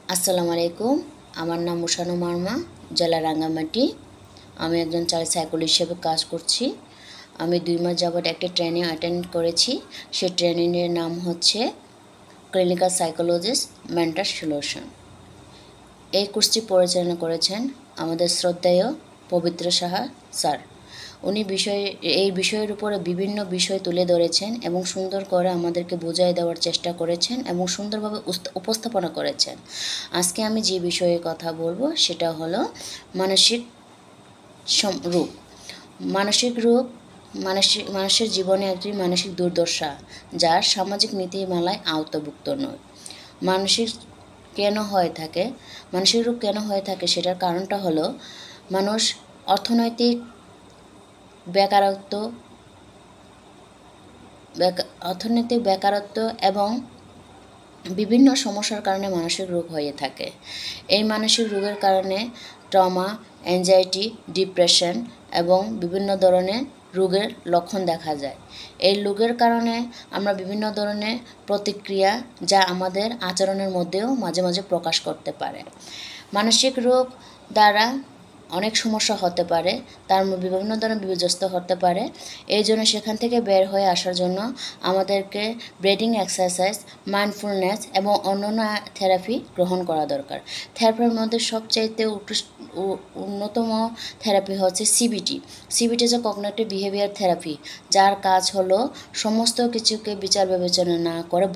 আসসালামু আলাইকুম। আমার নাম মুসানু মার্মা, জেলা রাঙ্গামাটি। আমি একজন চাইল্ড সাইকোলজিস্ট হিসেবে কাজ করছি। আমি 2 মাস যাবৎ একটা ট্রেনিং অ্যাটেন্ড করেছি। সেই ট্রেনিংয়ের নাম হচ্ছে ক্লিনিক্যাল সাইকোলজিস্ট মেন্টার সলিউশন। এই কোর্সটি পরিচালনা করেছেন আমাদের শ্রদ্ধেয় পবিত্র সাহা স্যার। উনি এই বিষয়ের উপরে বিভিন্ন বিষয় তুলে ধরেছেন এবং সুন্দর করে আমাদেরকে বুঝিয়ে দেওয়ার চেষ্টা করেছেন এবং সুন্দরভাবে উপস্থাপনা করেছেন। আজকে আমি যে বিষয়ে কথা বলবো সেটা হলো মানসিক রোগ। মানসিক রোগ মানুষের জীবনে একটি মানসিক দুর্দশা, যার সামাজিক নীতিমালায় আওতাভুক্ত নয়। মানসিক রোগ কেন হয়ে থাকে সেটার কারণটা হলো মানুষ অর্থনৈতিক বেকারত্ব এবং বিভিন্ন সমস্যার কারণে মানসিক রোগ হয়ে থাকে। এই মানসিক রোগের কারণে ট্রমা, অ্যাংজাইটি, ডিপ্রেশন এবং বিভিন্ন ধরনের রোগের লক্ষণ দেখা যায়। এই রোগের কারণে আমরা বিভিন্ন ধরনের প্রতিক্রিয়া, যা আমাদের আচরণের মধ্যেও মাঝে মাঝে প্রকাশ করতে পারে। মানসিক রোগ দ্বারা অনেক সমস্যা হতে পারে, তার বিভিন্ন ধরনের বিপর্যস্ত হতে পারে। এই জন্য সেখান থেকে বের হয়ে আসার জন্য আমাদেরকে ব্রিদিং এক্সারসাইজ, মাইন্ডফুলনেস এবং অন্যান্য থেরাপি গ্রহণ করা দরকার। থেরাপির মধ্যে সবচাইতে অন্যতম থেরাপি হচ্ছে সিবিটি। সিবিটি হচ্ছে কগনিটিভ বিহেভিয়ার থেরাপি, যার কাজ হলো সমস্ত কিছুকে বিচার বিবেচনা না করে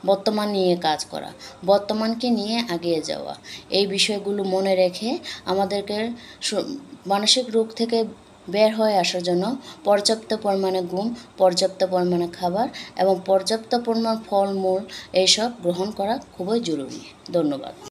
বর্তমান নিয়ে কাজ করা, বর্তমানকে নিয়ে এগিয়ে যাওয়া। এই বিষয়গুলো মনে রেখে আমাদেরকে মানসিক রোগ থেকে বের হয়ে আসার জন্য পর্যাপ্ত পরিমাণে ঘুম, পর্যাপ্ত পরিমাণে খাবার এবং পর্যাপ্ত পরিমাণ ফলমূল এইসব গ্রহণ করা খুবই জরুরি। ধন্যবাদ।